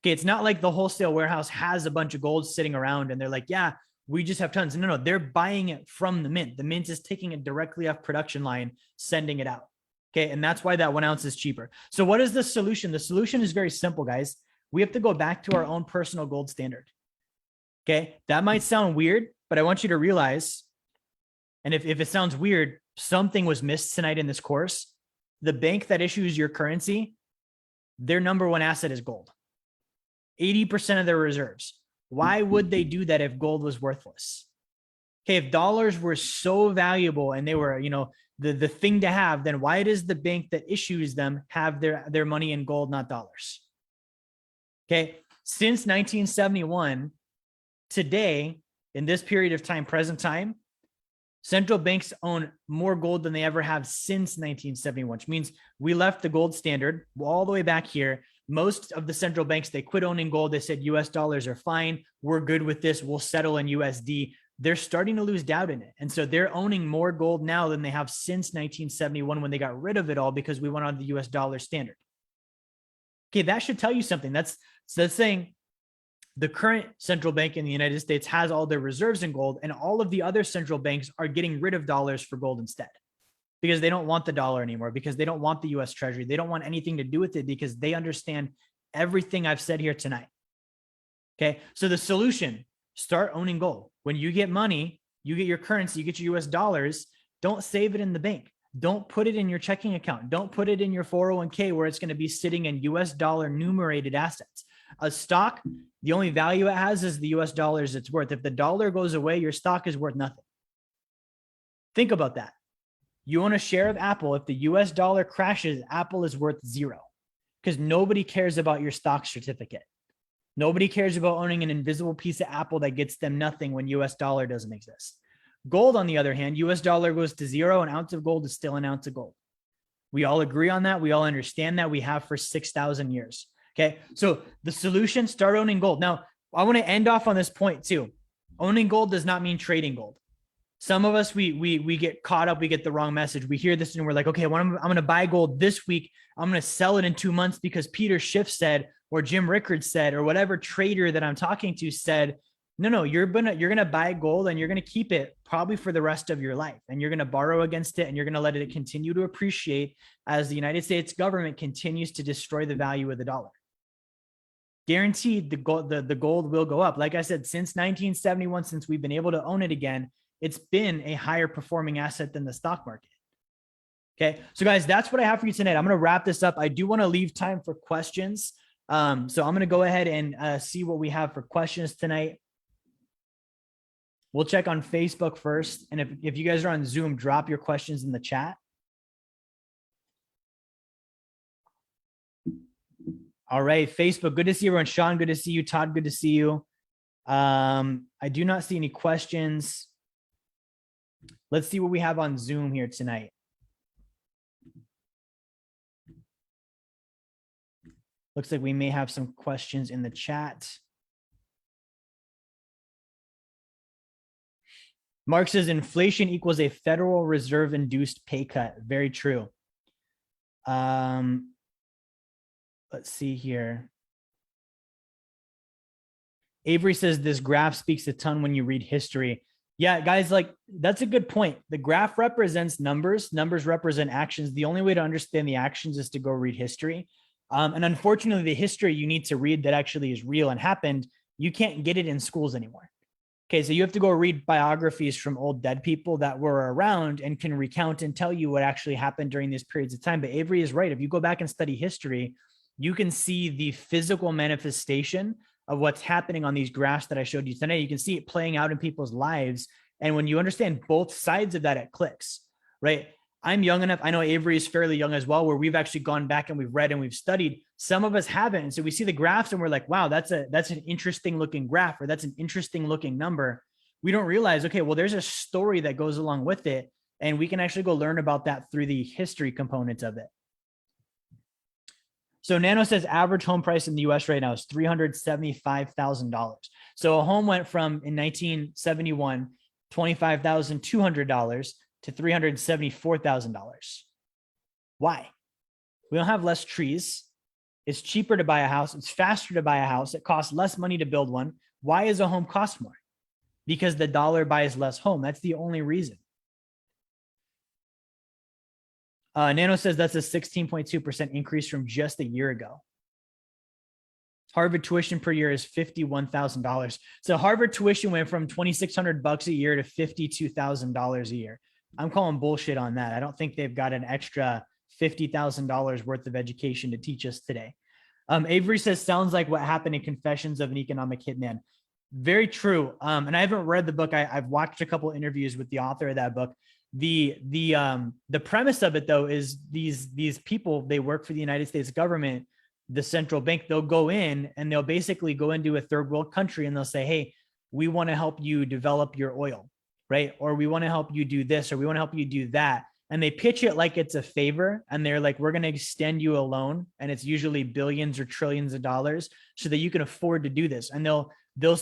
Okay. It's not like the wholesale warehouse has a bunch of gold sitting around and they're like, yeah, we just have tons. No, they're buying it from the mint. The mint is taking it directly off production line, sending it out. Okay. And that's why that 1 ounce is cheaper. So what is the solution? The solution is very simple, guys. We have to go back to our own personal gold standard. Okay. That might sound weird, but I want you to realize, and if it sounds weird, something was missed tonight in this course. The bank that issues your currency, their number one asset is gold. 80% of their reserves. Why would they do that if gold was worthless? Okay, if dollars were so valuable and they were, the thing to have, then why does the bank that issues them have their money in gold, not dollars? Okay, since 1971, today, in this period of time, present time, central banks own more gold than they ever have since 1971, which means we left the gold standard all the way back here. Most of the central banks, they quit owning gold. They said US dollars are fine. We're good with this. We'll settle in USD. They're starting to lose doubt in it. And so they're owning more gold now than they have since 1971 when they got rid of it all because we went on the US dollar standard. Okay, that should tell you something. That's saying the current central bank in the United States has all their reserves in gold, and all of the other central banks are getting rid of dollars for gold instead because they don't want the dollar anymore, because they don't want the US Treasury. They don't want anything to do with it because they understand everything I've said here tonight. Okay, so the solution, start owning gold. When you get money, you get your currency, you get your US dollars, don't save it in the bank. Don't put it in your checking account. Don't put it in your 401k where it's going to be sitting in US dollar numerated assets. A stock, the only value it has is the US dollars it's worth. If the dollar goes away, your stock is worth nothing. Think about that. You own a share of Apple. If the US dollar crashes, Apple is worth zero because nobody cares about your stock certificate. Nobody cares about owning an invisible piece of Apple that gets them nothing when US dollar doesn't exist. Gold, on the other hand, US dollar goes to zero. An ounce of gold is still an ounce of gold. We all agree on that. We all understand that. We have for 6,000 years. Okay. So the solution, start owning gold. Now, I want to end off on this point too. Owning gold does not mean trading gold. Some of us, we get caught up. We get the wrong message. We hear this and we're like, okay, I'm going to buy gold this week. I'm going to sell it in 2 months because Peter Schiff said, or Jim Rickards said, or whatever trader that I'm talking to said, no, you're going to buy gold and you're going to keep it probably for the rest of your life. And you're going to borrow against it and you're going to let it continue to appreciate as the United States government continues to destroy the value of the dollar. Guaranteed the gold will go up. Like I said, since 1971, since we've been able to own it again, it's been a higher performing asset than the stock market. Okay. So guys, that's what I have for you tonight. I'm going to wrap this up. I do want to leave time for questions. So I'm going to go ahead and see what we have for questions tonight. We'll check on Facebook first. And if you guys are on Zoom, drop your questions in the chat. All right, Facebook, good to see everyone. Sean, good to see you. Todd, good to see you. I do not see any questions. Let's see what we have on Zoom here tonight. Looks like we may have some questions in the chat. Mark says inflation equals a Federal Reserve induced pay cut. Very true. Let's see here. Avery says this graph speaks a ton when you read history. Yeah, guys, like that's a good point. The graph represents numbers. Numbers represent actions. The only way to understand the actions is to go read history. And unfortunately, the history you need to read that actually is real and happened, you can't get it in schools anymore. Okay, so you have to go read biographies from old dead people that were around and can recount and tell you what actually happened during these periods of time. But Avery is right. If you go back and study history, you can see the physical manifestation of what's happening on these graphs that I showed you tonight. You can see it playing out in people's lives. And when you understand both sides of that, it clicks, right? I'm young enough. I know Avery is fairly young as well, where we've actually gone back and we've read and we've studied. Some of us haven't. And so we see the graphs and we're like, wow, that's an interesting looking graph, or that's an interesting looking number. We don't realize, okay, well, there's a story that goes along with it. And we can actually go learn about that through the history components of it. So Nano says average home price in the US right now is $375,000. So a home went from, in 1971, $25,200 to $374,000. Why? We don't have less trees. It's cheaper to buy a house. It's faster to buy a house. It costs less money to build one. Why does a home cost more? Because the dollar buys less home. That's the only reason. Nano says that's a 16.2% increase from just a year ago. Harvard tuition per year is $51,000. So Harvard tuition went from $2,600 a year to $52,000 a year. I'm calling bullshit on that. I don't think they've got an extra $50,000 worth of education to teach us today. Avery says, sounds like what happened in Confessions of an Economic Hitman. Very true. And I haven't read the book. I've watched a couple interviews with the author of that book. The premise of it, though, is these people, they work for the United States government, the central bank. They'll go in and they'll basically go into a third world country and they'll say, hey, we want to help you develop your oil, right? Or we want to help you do this, or we want to help you do that. And they pitch it like it's a favor. And they're like, we're going to extend you a loan. And it's usually billions or trillions of dollars so that you can afford to do this. And they'll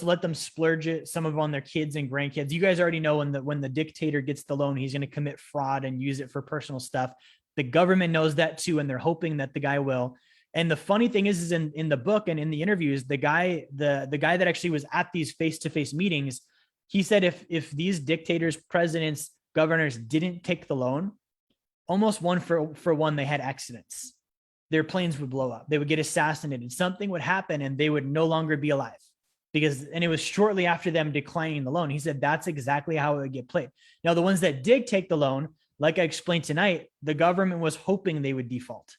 let them splurge it, some of them on their kids and grandkids. You guys already know when the dictator gets the loan, he's going to commit fraud and use it for personal stuff. The government knows that too, and they're hoping that the guy will. And the funny thing is in the book and in the interviews, the guy that actually was at these face-to-face meetings, he said if these dictators, presidents, governors didn't take the loan, almost one for one, they had accidents. Their planes would blow up. They would get assassinated. Something would happen and they would no longer be alive. And it was shortly after them declining the loan. He said that's exactly how it would get played. Now, the ones that did take the loan, like I explained tonight, the government was hoping they would default.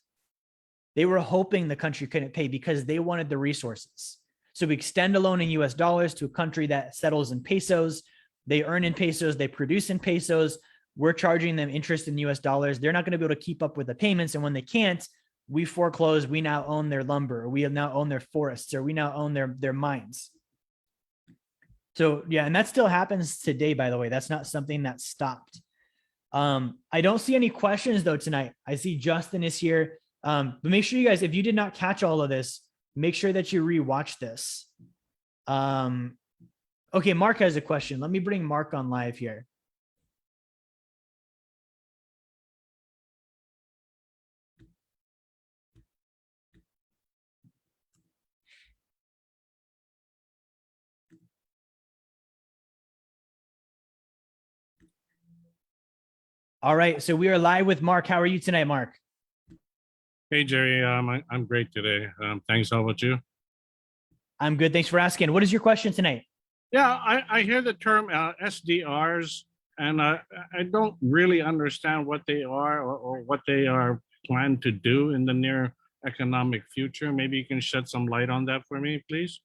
They were hoping the country couldn't pay because they wanted the resources. So we extend a loan in US dollars to a country that settles in pesos. They earn in pesos. They produce in pesos. We're charging them interest in US dollars. They're not going to be able to keep up with the payments. And when they can't, we foreclose. We now own their lumber, or we now own their forests, or we now own their mines. So yeah, and that still happens today, by the way. That's not something that stopped. I don't see any questions though tonight. I see Justin is here. But make sure you guys, if you did not catch all of this, make sure that you rewatch this. Okay, Mark has a question. Let me bring Mark on live here. All right, so we are live with Mark. How are you tonight, Mark? Hey, Jerry. I'm great today. Thanks. How about you? I'm good. Thanks for asking. What is your question tonight? Yeah, I hear the term SDRs, and I don't really understand what they are or what they are planned to do in the near economic future. Maybe you can shed some light on that for me, please.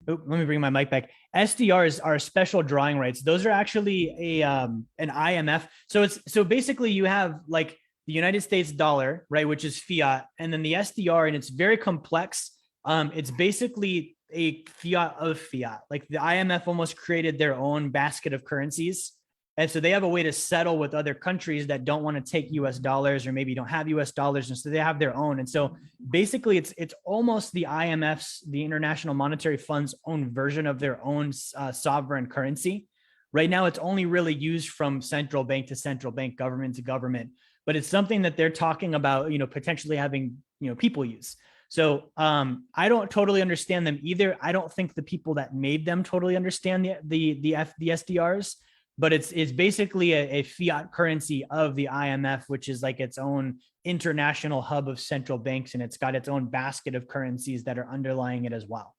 Oh, let me bring my mic back. SDRs are special drawing rights. Those are actually an IMF. So basically you have like the United States dollar, right, which is fiat, and then the SDR, and it's very complex. It's basically a fiat of fiat. Like the IMF almost created their own basket of currencies. And so they have a way to settle with other countries that don't want to take US dollars or maybe don't have US dollars. And so they have their own. And so basically it's almost the IMF's, the International Monetary Fund's own version of their own sovereign currency. Right now, it's only really used from central bank to central bank, government to government, but it's something that they're talking about, potentially having, people use. So I don't totally understand them either. I don't think the people that made them totally understand the SDRs, but it's basically a fiat currency of the IMF, which is like its own international hub of central banks, and it's got its own basket of currencies that are underlying it as well.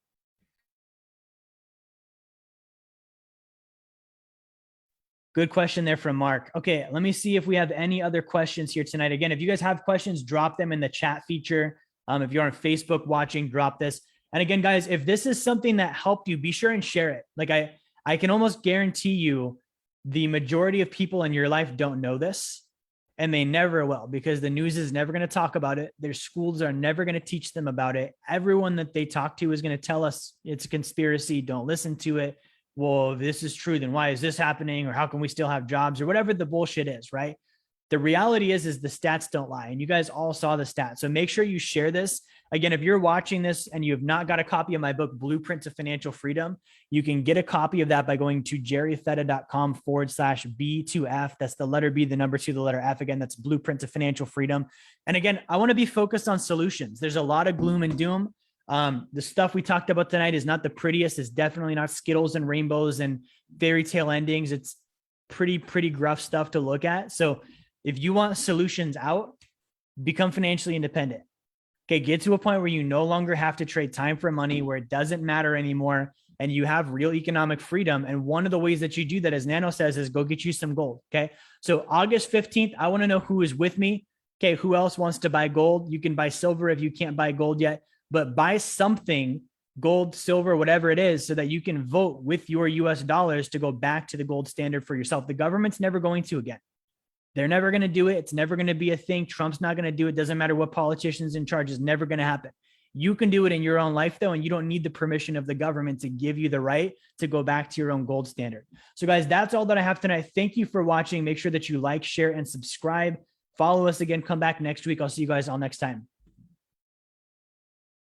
Good question there from Mark. Okay, let me see if we have any other questions here tonight. Again, if you guys have questions, drop them in the chat feature. If you're on Facebook watching, drop this. And again, guys, if this is something that helped you, be sure and share it. Like I can almost guarantee you the majority of people in your life don't know this, and they never will, because the news is never going to talk about it. Their schools are never going to teach them about it. Everyone that they talk to is going to tell us it's a conspiracy. Don't listen to it. Well, if this is true, then why is this happening? Or how can we still have jobs, or whatever the bullshit is, right? The reality is the stats don't lie. And you guys all saw the stats. So make sure you share this. Again, if you're watching this and you have not got a copy of my book, Blueprint to Financial Freedom, you can get a copy of that by going to jerryfetta.com/B2F. That's the letter B, the number 2, the letter F. Again, that's Blueprint to Financial Freedom. And again, I want to be focused on solutions. There's a lot of gloom and doom. The stuff we talked about tonight is not the prettiest. It's definitely not Skittles and rainbows and fairy tale endings. It's pretty gruff stuff to look at. So if you want solutions out, become financially independent. Okay, get to a point where you no longer have to trade time for money, where it doesn't matter anymore, and you have real economic freedom. And one of the ways that you do that, as Nano says, is go get you some gold. Okay, so August 15th, I want to know who is with me. Okay, who else wants to buy gold? You can buy silver if you can't buy gold yet, but buy something, gold, silver, whatever it is, so that you can vote with your US dollars to go back to the gold standard for yourself. The government's never going to again. They're never going to do it. It's never going to be a thing. Trump's not going to do it. Doesn't matter what politician's in charge. It's never going to happen. You can do it in your own life, though, and you don't need the permission of the government to give you the right to go back to your own gold standard. So, guys, that's all that I have tonight. Thank you for watching. Make sure that you like, share, and subscribe. Follow us again. Come back next week. I'll see you guys all next time.